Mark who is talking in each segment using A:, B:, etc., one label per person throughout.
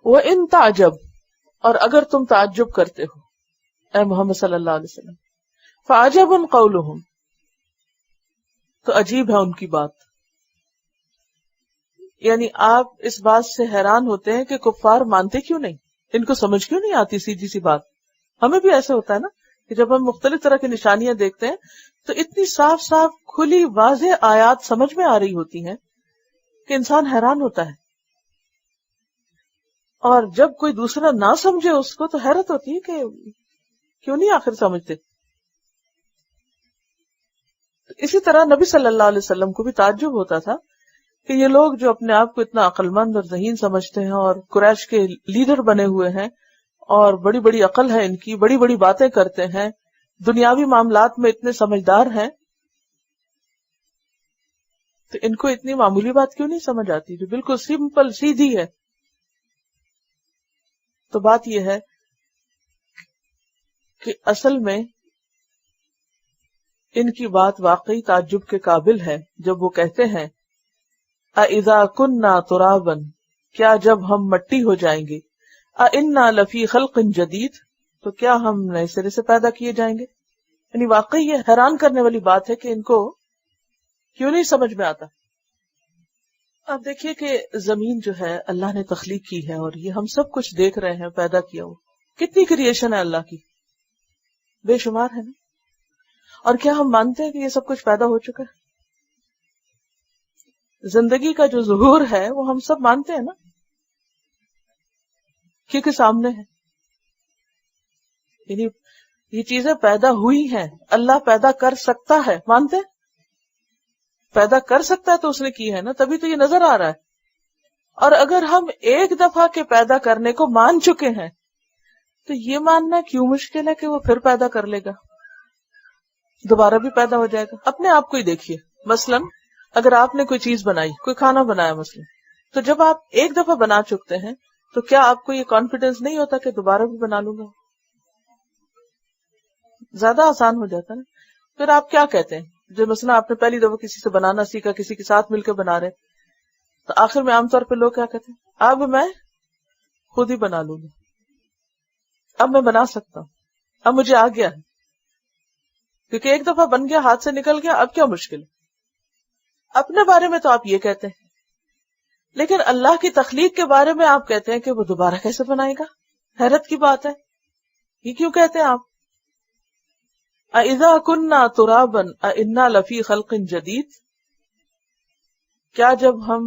A: وَإِن تَعْجَبْ، اور اگر تم تعجب کرتے ہو اے محمد صلی اللہ علیہ وسلم، فَعَجَبٌ قَوْلُهُمْ، تو عجیب ہے ان کی بات. یعنی آپ اس بات سے حیران ہوتے ہیں کہ کفار مانتے کیوں نہیں، ان کو سمجھ کیوں نہیں آتی سیدھی سی بات. ہمیں بھی ایسے ہوتا ہے نا کہ جب ہم مختلف طرح کی نشانیاں دیکھتے ہیں تو اتنی صاف صاف کھلی واضح آیات سمجھ میں آ رہی ہوتی ہیں کہ انسان حیران ہوتا ہے، اور جب کوئی دوسرا نہ سمجھے اس کو تو حیرت ہوتی ہے کہ کیوں نہیں آخر سمجھتے. اسی طرح نبی صلی اللہ علیہ وسلم کو بھی تعجب ہوتا تھا کہ یہ لوگ جو اپنے آپ کو اتنا عقل مند اور ذہین سمجھتے ہیں اور قریش کے لیڈر بنے ہوئے ہیں اور بڑی بڑی عقل ہے ان کی، بڑی بڑی باتیں کرتے ہیں، دنیاوی معاملات میں اتنے سمجھدار ہیں، تو ان کو اتنی معمولی بات کیوں نہیں سمجھ آتی جو بالکل سمپل سیدھی ہے. تو بات یہ ہے کہ اصل میں ان کی بات واقعی تعجب کے قابل ہے جب وہ کہتے ہیں اَإِذَا كُنَّا تُرَابًا، کیا جب ہم مٹی ہو جائیں گے، اَإِنَّا لَفِي خَلْقٍ جَدِيدٍ، تو کیا ہم نئے سرے سے پیدا کیے جائیں گے. یعنی واقعی یہ حیران کرنے والی بات ہے کہ ان کو کیوں نہیں سمجھ میں آتا. اب دیکھیے کہ زمین جو ہے اللہ نے تخلیق کی ہے اور یہ ہم سب کچھ دیکھ رہے ہیں پیدا کیا ہو، کتنی کریشن ہے اللہ کی، بے شمار ہے نا. اور کیا ہم مانتے ہیں کہ یہ سب کچھ پیدا ہو چکا ہے؟ زندگی کا جو ظہور ہے وہ ہم سب مانتے ہیں نا، کیونکہ سامنے ہے. یعنی یہ چیزیں پیدا ہوئی ہیں، اللہ پیدا کر سکتا ہے، مانتے ہیں؟ پیدا کر سکتا ہے تو اس نے کی ہے نا، تبھی تو یہ نظر آ رہا ہے. اور اگر ہم ایک دفعہ کے پیدا کرنے کو مان چکے ہیں تو یہ ماننا کیوں مشکل ہے کہ وہ پھر پیدا کر لے گا، دوبارہ بھی پیدا ہو جائے گا. اپنے آپ کو ہی دیکھیے، مثلا اگر آپ نے کوئی چیز بنائی، کوئی کھانا بنایا مثلا، تو جب آپ ایک دفعہ بنا چکتے ہیں تو کیا آپ کو یہ کانفیڈینس نہیں ہوتا کہ دوبارہ بھی بنا لوں گا؟ زیادہ آسان ہو جاتا ہے. پھر آپ کیا کہتے ہیں، جو مثلا آپ نے پہلی دفعہ کسی سے بنانا سیکھا، کسی کے ساتھ مل کے بنا رہے، تو آخر میں عام طور پہ لوگ کیا کہتے ہیں، اب میں خود ہی بنا لوں گا، اب میں بنا سکتا ہوں، اب مجھے آ گیا ہے، کیونکہ ایک دفعہ بن گیا، ہاتھ سے نکل گیا، اب کیا مشکل ہے. اپنے بارے میں تو آپ یہ کہتے ہیں، لیکن اللہ کی تخلیق کے بارے میں آپ کہتے ہیں کہ وہ دوبارہ کیسے بنائے گا. حیرت کی بات ہے. یہ کیوں کہتے ہیں آپ؟ اَإِذَا كُنَّا تُرَابًا اَإِنَّا لَفِي خَلْقٍ جَدِيدٍ، کیا جب ہم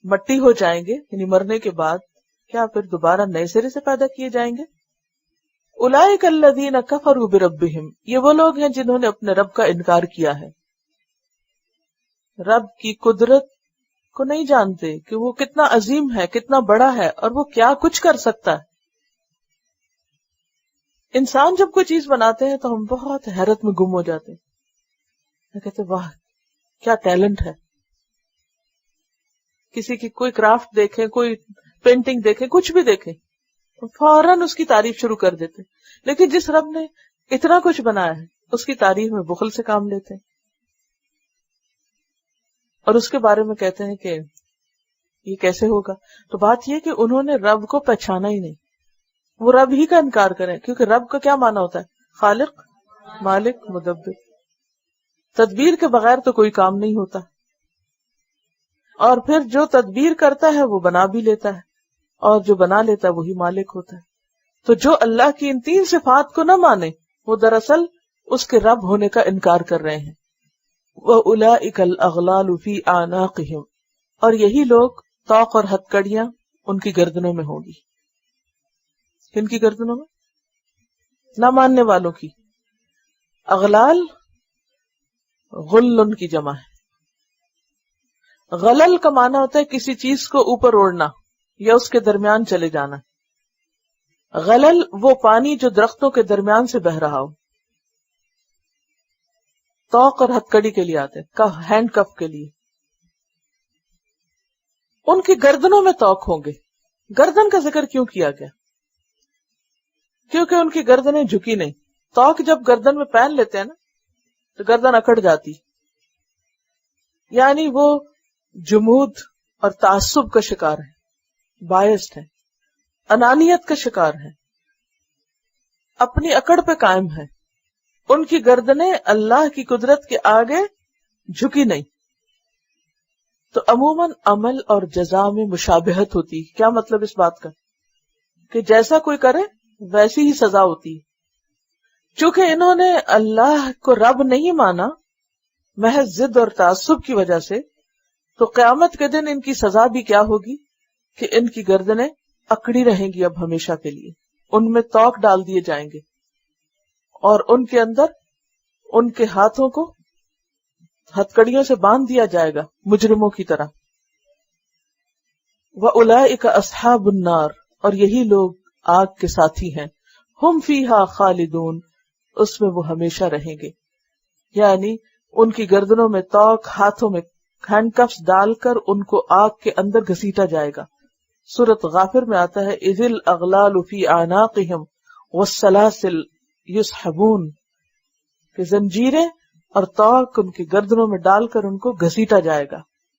A: مٹی ہو جائیں گے یعنی مرنے کے بعد، کیا پھر دوبارہ نئے سرے سے پیدا کیے جائیں گے. اولئک الذین کفروا بربہم، یہ وہ لوگ ہیں جنہوں نے اپنے رب کا انکار کیا ہے، رب کی قدرت کو نہیں جانتے کہ وہ کتنا عظیم ہے، کتنا بڑا ہے، اور وہ کیا کچھ کر سکتا ہے. انسان جب کوئی چیز بناتے ہیں تو ہم بہت حیرت میں گم ہو جاتے ہیں، کہتے واہ کیا ٹیلنٹ ہے. کسی کی کوئی کرافٹ دیکھیں، کوئی پینٹنگ دیکھیں، کچھ بھی دیکھیں، فوراً اس کی تعریف شروع کر دیتے. لیکن جس رب نے اتنا کچھ بنایا ہے اس کی تعریف میں بخل سے کام لیتے ہیں، اور اس کے بارے میں کہتے ہیں کہ یہ کیسے ہوگا. تو بات یہ کہ انہوں نے رب کو پہچانا ہی نہیں، وہ رب ہی کا انکار کریں، کیونکہ رب کا کیا معنی ہوتا ہے، خالق، مالک، مدبر. تدبیر کے بغیر تو کوئی کام نہیں ہوتا، اور پھر جو تدبیر کرتا ہے وہ بنا بھی لیتا ہے، اور جو بنا لیتا ہے وہی مالک ہوتا ہے. تو جو اللہ کی ان تین صفات کو نہ مانے وہ دراصل اس کے رب ہونے کا انکار کر رہے ہیں. وَأُولَئِكَ الْأَغْلَالُ فِي أَعْنَاقِهِمْ، اور یہی لوگ طوق اور ہتھ کڑیاں ان کی گردنوں میں ہوں گی. کن کی گردنوں میں؟ نہ ماننے والوں کی. اغلال غلن کی جمع ہے. غلل کا معنی ہوتا ہے کسی چیز کو اوپر اوڑھنا یا اس کے درمیان چلے جانا. غلل وہ پانی جو درختوں کے درمیان سے بہ رہا ہو. توق اور ہتھ کڑی کے لیے آتے ہیں، ہینڈ کف کے لیے. ان کی گردنوں میں توق ہوں گے. گردن کا ذکر کیوں کیا گیا؟ کیونکہ ان کی گردنیں جھکی نہیں. توق جب گردن میں پہن لیتے ہیں نا تو گردن اکڑ جاتی، یعنی وہ جمود اور تعصب کا شکار ہے، بائسڈ ہے. انانیت کا شکار ہیں، اپنی اکڑ پہ قائم ہیں، ان کی گردنیں اللہ کی قدرت کے آگے جھکی نہیں. تو عموماً عمل اور جزا میں مشابہت ہوتی. کیا مطلب اس بات کا؟ کہ جیسا کوئی کرے ویسی ہی سزا ہوتی. چونکہ انہوں نے اللہ کو رب نہیں مانا محض ضد اور تعصب کی وجہ سے، تو قیامت کے دن ان کی سزا بھی کیا ہوگی کہ ان کی گردنیں اکڑی رہیں گی اب ہمیشہ کے لیے، ان میں توق ڈال دیے جائیں گے اور ان کے اندر ان کے ہاتھوں کو ہتکڑیوں سے باندھ دیا جائے گا مجرموں کی طرح. وَأُولَئِكَ أَصْحَابُ النَّارِ، اور یہی لوگ آگ کے ساتھی ہیں. ہم فیہا خالدون، اس میں وہ ہمیشہ رہیں گے. یعنی ان کی گردنوں میں توق، ہاتھوں میں ہینڈ کفس ڈال کر ان کو آگ کے اندر گھسیٹا جائے گا. سورۃ غافر میں آتا ہے اذ الاغلال فی اعناقہم والسلاسل یسحبون، کہ زنجیریں اور توق ان کی گردنوں میں ڈال کر ان کو گھسیٹا جائے گا.